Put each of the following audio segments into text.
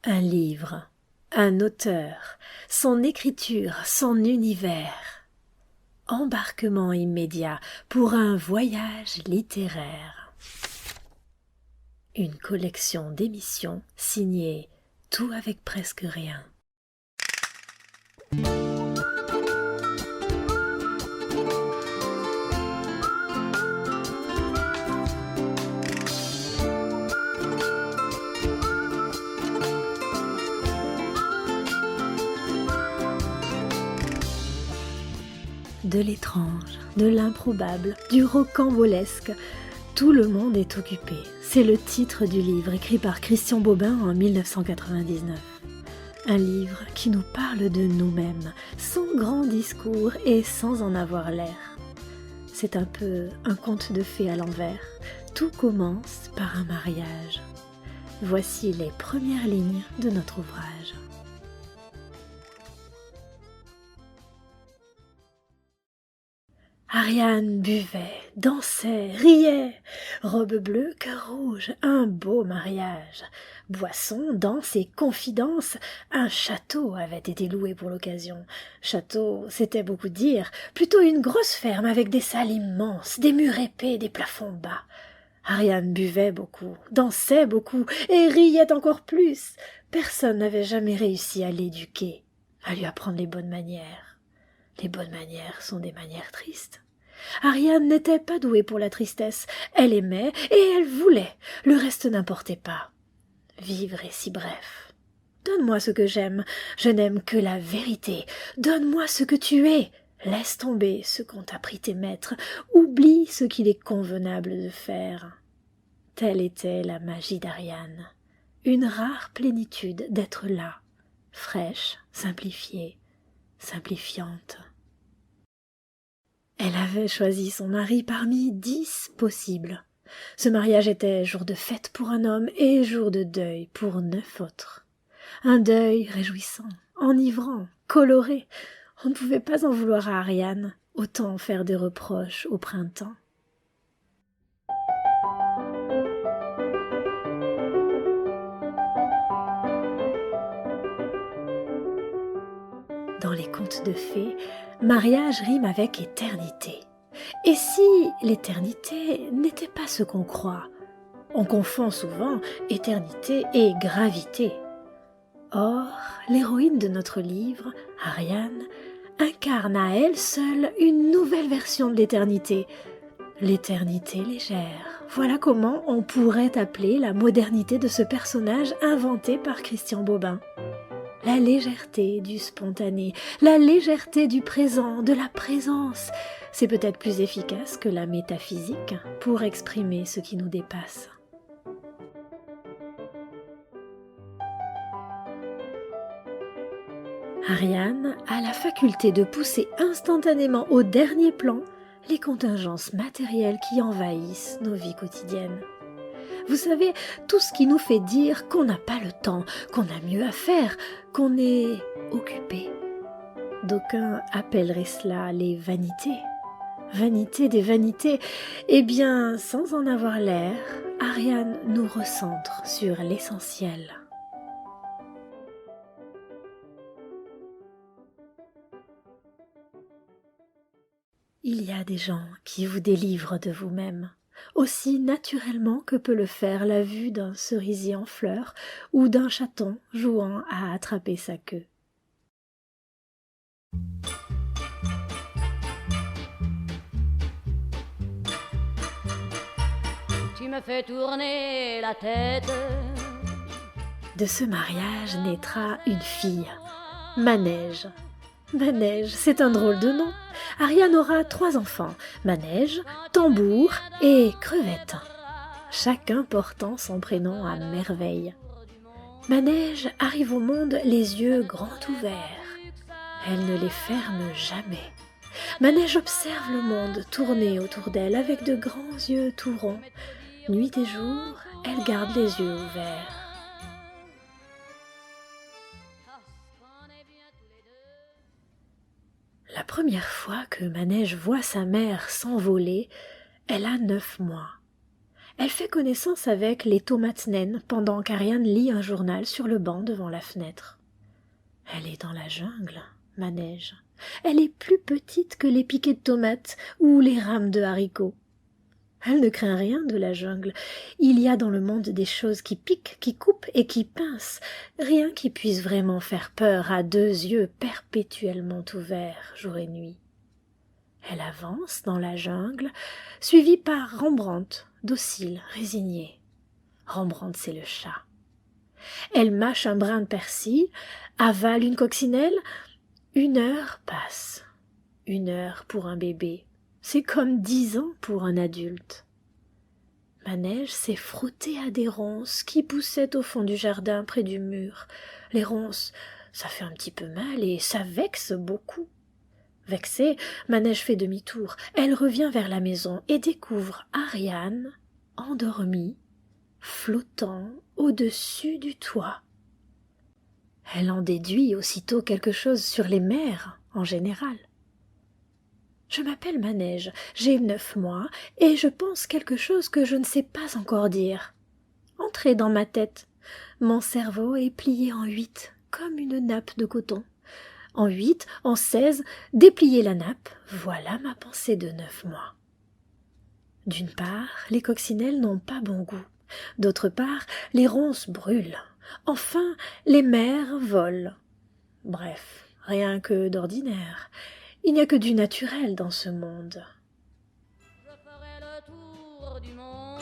Un livre, un auteur, son écriture, son univers. Embarquement immédiat pour un voyage littéraire. Une collection d'émissions signée Tout avec presque rien. De l'étrange, de l'improbable, du rocambolesque, tout le monde est occupé. C'est le titre du livre écrit par Christian Bobin en 1999. Un livre qui nous parle de nous-mêmes, sans grand discours et sans en avoir l'air. C'est un peu un conte de fées à l'envers. Tout commence par un mariage. Voici les premières lignes de notre ouvrage. Ariane buvait, dansait, riait, robe bleue, cœur rouge, un beau mariage. Boisson, danse et confidence, un château avait été loué pour l'occasion. Château, c'était beaucoup dire, plutôt une grosse ferme avec des salles immenses, des murs épais, des plafonds bas. Ariane buvait beaucoup, dansait beaucoup et riait encore plus. Personne n'avait jamais réussi à l'éduquer, à lui apprendre les bonnes manières. Les bonnes manières sont des manières tristes. Ariane n'était pas douée pour la tristesse. Elle aimait et elle voulait. Le reste n'importait pas. Vivre est si bref. Donne-moi ce que j'aime. Je n'aime que la vérité. Donne-moi ce que tu es. Laisse tomber ce qu'ont appris tes maîtres. Oublie ce qu'il est convenable de faire. Telle était la magie d'Ariane. Une rare plénitude d'être là, fraîche, simplifiée, simplifiante. Elle avait choisi son mari parmi 10 possibles. Ce mariage était jour de fête pour un homme et jour de deuil pour 9 autres. Un deuil réjouissant, enivrant, coloré. On ne pouvait pas en vouloir à Ariane, autant faire des reproches au printemps. Dans les contes de fées, mariage rime avec éternité. Et si l'éternité n'était pas ce qu'on croit? On confond souvent éternité et gravité. Or, l'héroïne de notre livre, Ariane, incarne à elle seule une nouvelle version de l'éternité. L'éternité légère. Voilà comment on pourrait appeler la modernité de ce personnage inventé par Christian Bobin. La légèreté du spontané, la légèreté du présent, de la présence, c'est peut-être plus efficace que la métaphysique pour exprimer ce qui nous dépasse. Ariane a la faculté de pousser instantanément au dernier plan les contingences matérielles qui envahissent nos vies quotidiennes. Vous savez, tout ce qui nous fait dire qu'on n'a pas le temps, qu'on a mieux à faire, qu'on est occupé. D'aucuns appelleraient cela les vanités. Vanité des vanités. Eh bien, sans en avoir l'air, Ariane nous recentre sur l'essentiel. Il y a des gens qui vous délivrent de vous-même, aussi naturellement que peut le faire la vue d'un cerisier en fleurs ou d'un chaton jouant à attraper sa queue. Tu me fais tourner la tête. De ce mariage naîtra une fille, Manège. Manège, c'est un drôle de nom. Ariane aura 3 enfants, Manège, Tambour et Crevette, chacun portant son prénom à merveille. Manège arrive au monde les yeux grands ouverts. Elle ne les ferme jamais. Manège observe le monde tourner autour d'elle avec de grands yeux tout ronds. Nuit et jour, elle garde les yeux ouverts. La première fois que Manège voit sa mère s'envoler, elle a 9 mois. Elle fait connaissance avec les tomates naines pendant qu'Ariane lit un journal sur le banc devant la fenêtre. Elle est dans la jungle, Manège. Elle est plus petite que les piquets de tomates ou les rames de haricots. Elle ne craint rien de la jungle. Il y a dans le monde des choses qui piquent, qui coupent et qui pincent. Rien qui puisse vraiment faire peur à deux yeux perpétuellement ouverts jour et nuit. Elle avance dans la jungle, suivie par Rembrandt, docile, résigné. Rembrandt, c'est le chat. Elle mâche un brin de persil, avale une coccinelle. 1 heure passe. 1 heure pour un bébé. C'est comme 10 ans pour un adulte. Manège s'est frottée à des ronces qui poussaient au fond du jardin près du mur. Les ronces, ça fait un petit peu mal et ça vexe beaucoup. Vexée, Manège fait demi-tour. Elle revient vers la maison et découvre Ariane, endormie, flottant au-dessus du toit. Elle en déduit aussitôt quelque chose sur les mères en général. Je m'appelle Manège, j'ai 9 mois, et je pense quelque chose que je ne sais pas encore dire. Entrez dans ma tête. Mon cerveau est plié en 8, comme une nappe de coton. En 8, en 16, dépliez la nappe, voilà ma pensée de 9 mois. D'une part, les coccinelles n'ont pas bon goût. D'autre part, les ronces brûlent. Enfin, les mères volent. Bref, rien que d'ordinaire. Il n'y a que du naturel dans ce monde. Je ferai le tour du monde,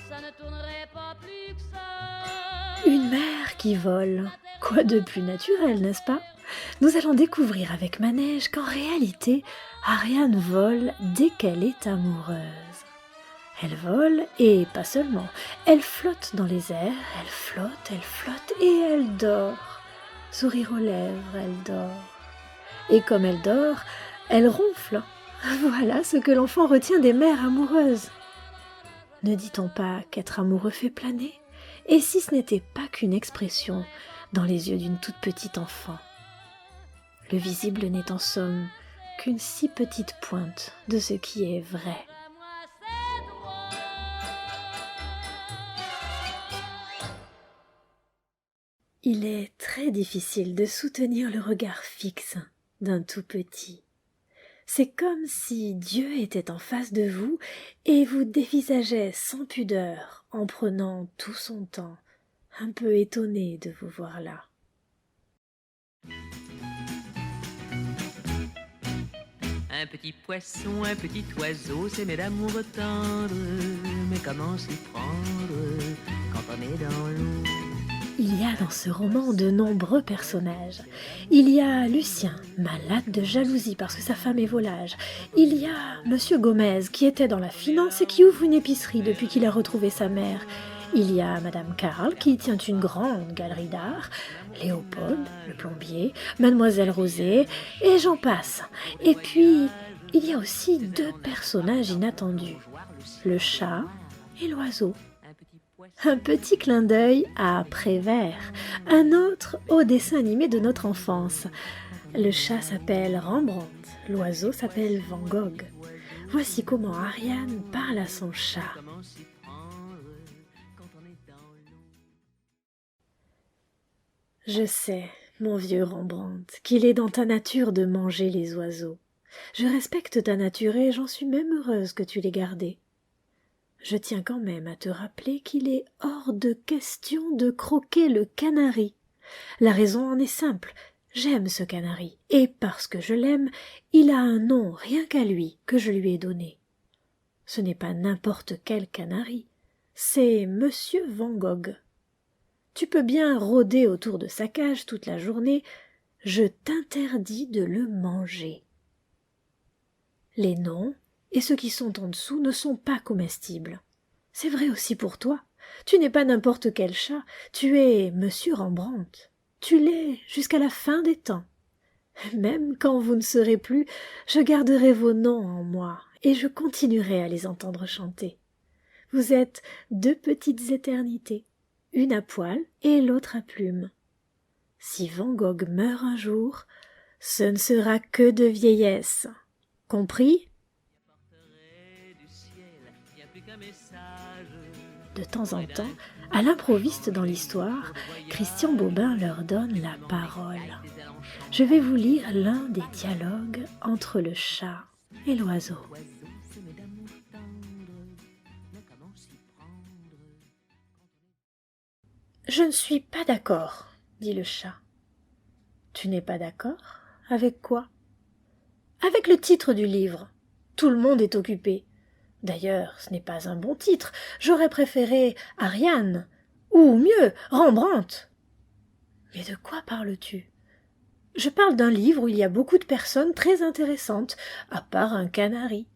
ça ne tournerait pas plus que ça. Une mère qui vole. Quoi de plus naturel, n'est-ce pas? Nous allons découvrir avec Manège qu'en réalité, Ariane vole dès qu'elle est amoureuse. Elle vole, et pas seulement. Elle flotte dans les airs, elle flotte, et elle dort. Sourire aux lèvres, elle dort. Et comme elle dort, elle ronfle. Voilà ce que l'enfant retient des mères amoureuses. Ne dit-on pas qu'être amoureux fait planer? Et si ce n'était pas qu'une expression dans les yeux d'une toute petite enfant? Le visible n'est en somme qu'une si petite pointe de ce qui est vrai. Il est très difficile de soutenir le regard fixe d'un tout petit. C'est comme si Dieu était en face de vous et vous dévisageait sans pudeur en prenant tout son temps, un peu étonné de vous voir là. Un petit poisson, un petit oiseau, s'aimer d'amour tendre, mais comment s'y prendre quand on est dans l'eau? Il y a dans ce roman de nombreux personnages. Il y a Lucien, malade de jalousie parce que sa femme est volage. Il y a Monsieur Gomez, qui était dans la finance et qui ouvre une épicerie depuis qu'il a retrouvé sa mère. Il y a Madame Carl, qui tient une grande galerie d'art. Léopold, le plombier, Mademoiselle Rosée, et j'en passe. Et puis, il y a aussi 2 personnages inattendus, le chat et l'oiseau. Un petit clin d'œil à Prévert, un autre au dessin animé de notre enfance. Le chat s'appelle Rembrandt, l'oiseau s'appelle Van Gogh. Voici comment Ariane parle à son chat. Je sais, mon vieux Rembrandt, qu'il est dans ta nature de manger les oiseaux. Je respecte ta nature et j'en suis même heureuse que tu l'aies gardée. Je tiens quand même à te rappeler qu'il est hors de question de croquer le canari. La raison en est simple, j'aime ce canari, et parce que je l'aime, il a un nom rien qu'à lui que je lui ai donné. Ce n'est pas n'importe quel canari, c'est Monsieur Van Gogh. Tu peux bien rôder autour de sa cage toute la journée, je t'interdis de le manger. Les noms et ceux qui sont en dessous ne sont pas comestibles. C'est vrai aussi pour toi. Tu n'es pas n'importe quel chat, tu es Monsieur Rembrandt. Tu l'es jusqu'à la fin des temps. Même quand vous ne serez plus, je garderai vos noms en moi, et je continuerai à les entendre chanter. Vous êtes 2 petites éternités, une à poil et l'autre à plumes. Si Van Gogh meurt un jour, ce ne sera que de vieillesse. Compris ? De temps en temps, à l'improviste dans l'histoire, Christian Bobin leur donne la parole. Je vais vous lire l'un des dialogues entre le chat et l'oiseau. Je ne suis pas d'accord, dit le chat. Tu n'es pas d'accord? Avec quoi? Avec le titre du livre. Tout le monde est occupé. D'ailleurs, ce n'est pas un bon titre. J'aurais préféré Ariane, ou mieux, Rembrandt. Mais de quoi parles-tu? Je parle d'un livre où il y a beaucoup de personnes très intéressantes, à part un canari.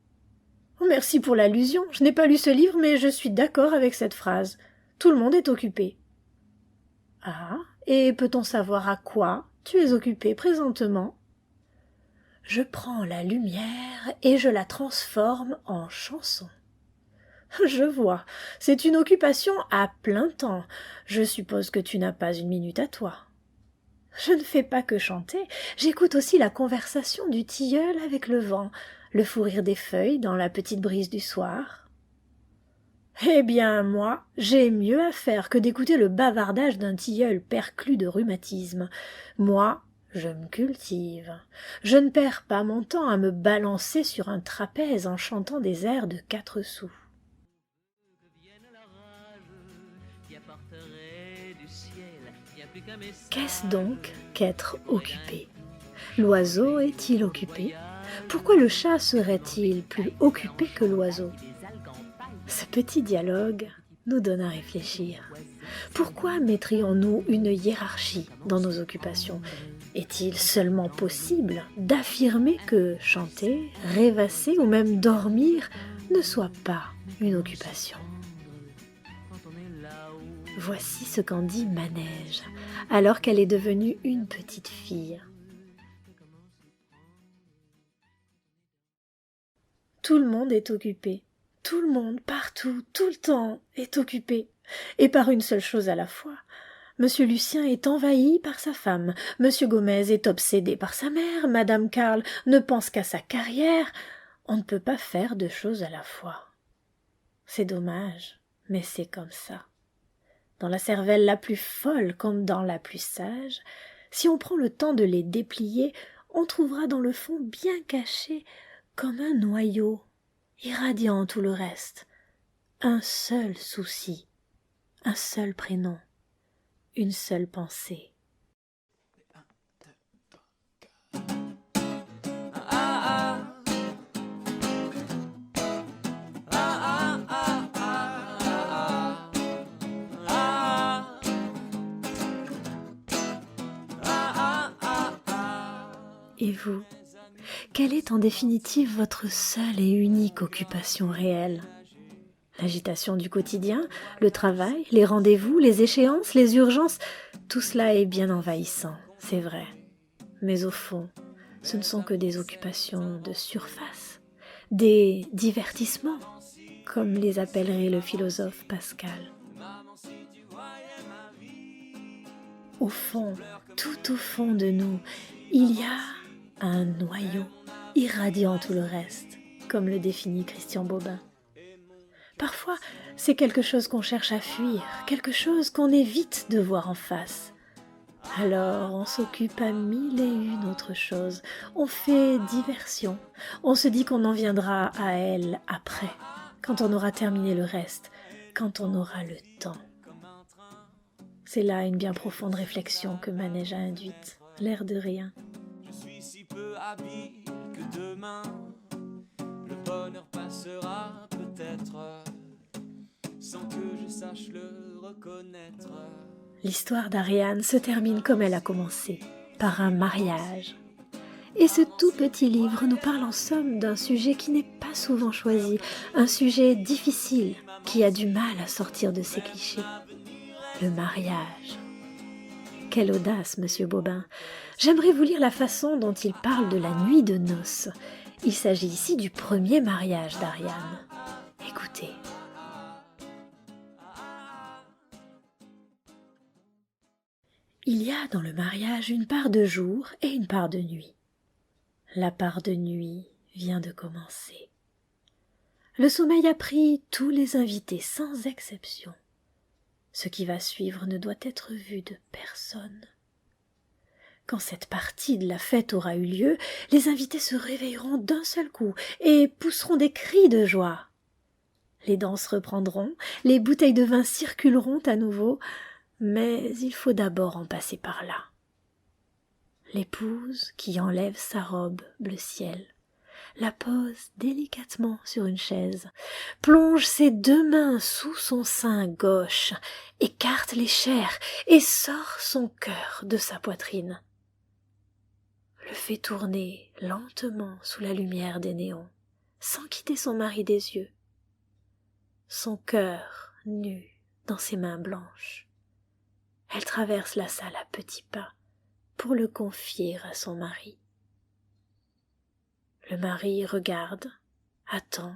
Oh, merci pour l'allusion. Je n'ai pas lu ce livre, mais je suis d'accord avec cette phrase. Tout le monde est occupé. Ah, et peut-on savoir à quoi tu es occupé présentement? Je prends la lumière et je la transforme en chanson. Je vois, c'est une occupation à plein temps. Je suppose que tu n'as pas une minute à toi. Je ne fais pas que chanter, j'écoute aussi la conversation du tilleul avec le vent, le fou rire des feuilles dans la petite brise du soir. Eh bien, moi, j'ai mieux à faire que d'écouter le bavardage d'un tilleul perclus de rhumatisme. Moi, je me cultive. Je ne perds pas mon temps à me balancer sur un trapèze en chantant des airs de 4 sous. Qu'est-ce donc qu'être occupé? L'oiseau est-il occupé? Pourquoi le chat serait-il plus occupé que l'oiseau? Ce petit dialogue nous donne à réfléchir. Pourquoi mettrions-nous une hiérarchie dans nos occupations? Est-il seulement possible d'affirmer que chanter, rêvasser ou même dormir ne soit pas une occupation? Voici ce qu'en dit Manège, alors qu'elle est devenue une petite fille. Tout le monde est occupé. Tout le monde, partout, tout le temps, est occupé. Et par une seule chose à la fois. Monsieur Lucien est envahi par sa femme, Monsieur Gomez est obsédé par sa mère, Madame Carl ne pense qu'à sa carrière. On ne peut pas faire 2 choses à la fois. C'est dommage, mais c'est comme ça. Dans la cervelle la plus folle comme dans la plus sage, si on prend le temps de les déplier, on trouvera dans le fond bien caché, comme un noyau, irradiant tout le reste, un seul souci, un seul prénom, une seule pensée. Et vous, quelle est en définitive votre seule et unique occupation réelle? L'agitation du quotidien, le travail, les rendez-vous, les échéances, les urgences, tout cela est bien envahissant, c'est vrai. Mais au fond, ce ne sont que des occupations de surface, des divertissements, comme les appellerait le philosophe Pascal. Au fond, tout au fond de nous, il y a un noyau irradiant tout le reste, comme le définit Christian Bobin. Parfois, c'est quelque chose qu'on cherche à fuir, quelque chose qu'on évite de voir en face. Alors, on s'occupe à 1001 autres choses, on fait diversion, on se dit qu'on en viendra à elle après, quand on aura terminé le reste, quand on aura le temps. C'est là une bien profonde réflexion que Manège a induite, l'air de rien. Peu habile que demain le bonheur passera peut-être sans que je sache le reconnaître. L'histoire d'Ariane se termine comme elle a commencé, par un mariage. Et ce tout petit livre nous parle en somme d'un sujet qui n'est pas souvent choisi, un sujet difficile qui a du mal à sortir de ses clichés. Le mariage. Quelle audace, monsieur Bobin! J'aimerais vous lire la façon dont il parle de la nuit de noces. Il s'agit ici du premier mariage d'Ariane. Écoutez. Il y a dans le mariage une part de jour et une part de nuit. La part de nuit vient de commencer. Le sommeil a pris tous les invités sans exception. Ce qui va suivre ne doit être vu de personne. Quand cette partie de la fête aura eu lieu, les invités se réveilleront d'un seul coup et pousseront des cris de joie. Les danses reprendront, les bouteilles de vin circuleront à nouveau, mais il faut d'abord en passer par là. L'épouse qui enlève sa robe bleu ciel, la pose délicatement sur une chaise, plonge ses 2 mains sous son sein gauche, écarte les chairs et sort son cœur de sa poitrine. Le fait tourner lentement sous la lumière des néons, sans quitter son mari des yeux. Son cœur nu dans ses mains blanches. Elle traverse la salle à petits pas pour le confier à son mari. Le mari regarde, attend.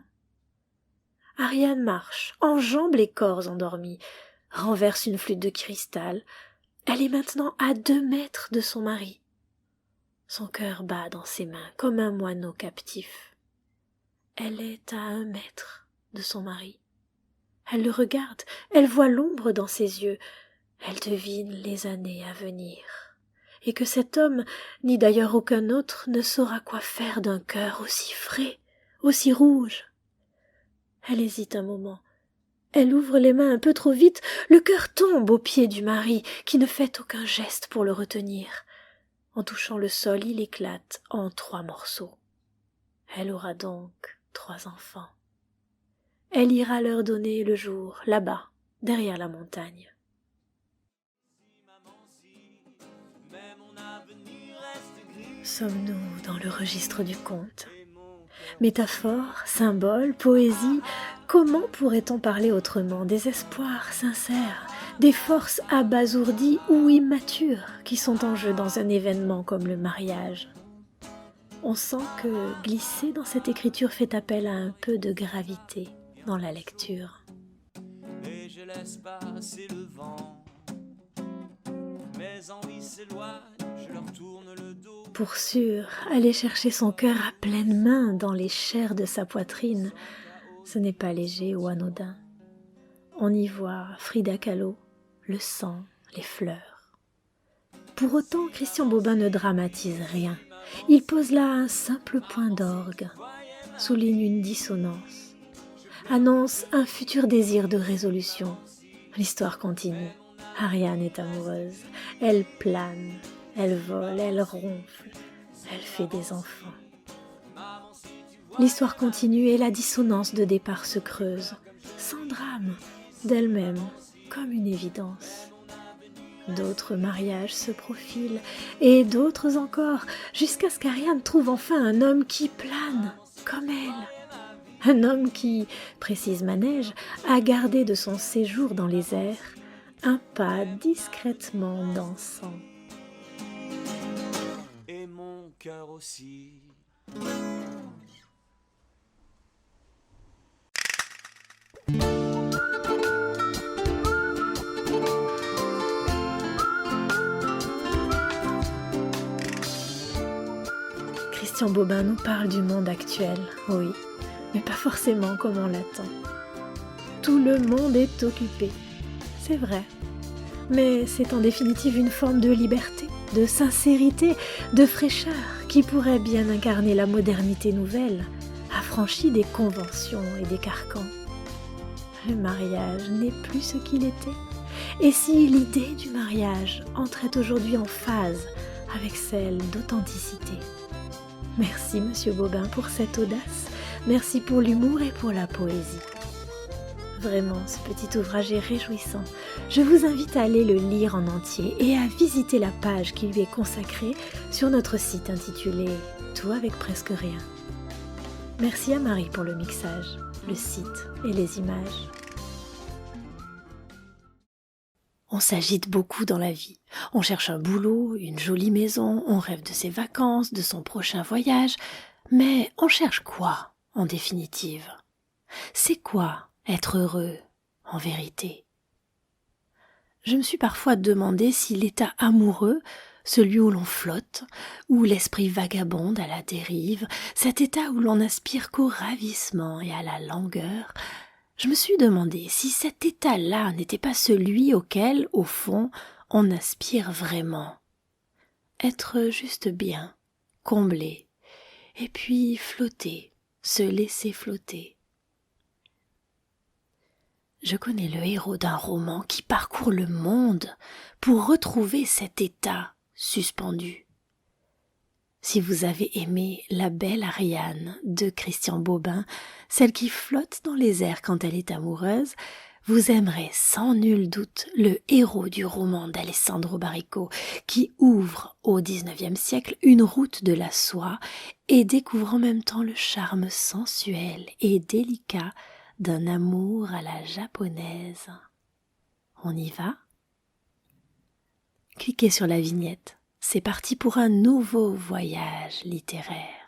Ariane marche, enjambe les corps endormis, renverse une flûte de cristal. Elle est maintenant à 2 mètres de son mari. Son cœur bat dans ses mains comme un moineau captif. Elle est à 1 mètre de son mari. Elle le regarde, elle voit l'ombre dans ses yeux, elle devine les années à venir, et que cet homme, ni d'ailleurs aucun autre, ne saura quoi faire d'un cœur aussi frais, aussi rouge. Elle hésite un moment, elle ouvre les mains un peu trop vite, le cœur tombe aux pieds du mari, qui ne fait aucun geste pour le retenir. En touchant le sol, il éclate en 3 morceaux. Elle aura donc 3 enfants. Elle ira leur donner le jour, là-bas, derrière la montagne. Sommes-nous dans le registre du conte? Métaphore, symbole, poésie, comment pourrait-on parler autrement des espoirs sincères, des forces abasourdies ou immatures qui sont en jeu dans un événement comme le mariage? On sent que glisser dans cette écriture fait appel à un peu de gravité dans la lecture. Et je laisse passer le vent. Mes envies s'éloignent, je leur tourne le dos. Pour sûr, aller chercher son cœur à pleines mains dans les chairs de sa poitrine, ce n'est pas léger ou anodin. On y voit Frida Kahlo, le sang, les fleurs. Pour autant, Christian Bobin ne dramatise rien. Il pose là un simple point d'orgue, souligne une dissonance, annonce un futur désir de résolution. L'histoire continue. Ariane est amoureuse. Elle plane, elle vole, elle ronfle, elle fait des enfants. L'histoire continue et la dissonance de départ se creuse, sans drame, d'elle-même, comme une évidence. D'autres mariages se profilent, et d'autres encore, jusqu'à ce qu'Ariane trouve enfin un homme qui plane, comme elle. Un homme qui, précise Manège, a gardé de son séjour dans les airs un pas discrètement dansant. Et mon cœur aussi. Christian Bobin nous parle du monde actuel, oui, mais pas forcément comme on l'attend. Tout le monde est occupé, c'est vrai, mais c'est en définitive une forme de liberté, de sincérité, de fraîcheur qui pourrait bien incarner la modernité nouvelle, affranchie des conventions et des carcans. Le mariage n'est plus ce qu'il était, et si l'idée du mariage entrait aujourd'hui en phase avec celle d'authenticité? Merci Monsieur Bobin pour cette audace, merci pour l'humour et pour la poésie. Vraiment, ce petit ouvrage est réjouissant. Je vous invite à aller le lire en entier et à visiter la page qui lui est consacrée sur notre site intitulé « Tout avec presque rien ». Merci à Marie pour le mixage, le site et les images. On s'agite beaucoup dans la vie. On cherche un boulot, une jolie maison, on rêve de ses vacances, de son prochain voyage. Mais on cherche quoi, en définitive? C'est quoi être heureux, en vérité? Je me suis parfois demandé si l'état amoureux celui où l'on flotte, où l'esprit vagabonde à la dérive, cet état où l'on n'aspire qu'au ravissement et à la langueur, je me suis demandé si cet état-là n'était pas celui auquel, au fond, on aspire vraiment. Être juste bien, comblé, et puis flotter, se laisser flotter. Je connais le héros d'un roman qui parcourt le monde pour retrouver cet état suspendu. Si vous avez aimé La belle Ariane de Christian Bobin, celle qui flotte dans les airs quand elle est amoureuse, vous aimerez sans nul doute le héros du roman d'Alessandro Baricco qui ouvre au XIXe siècle une route de la soie et découvre en même temps le charme sensuel et délicat d'un amour à la japonaise. On y va ? Cliquez sur la vignette. C'est parti pour un nouveau voyage littéraire.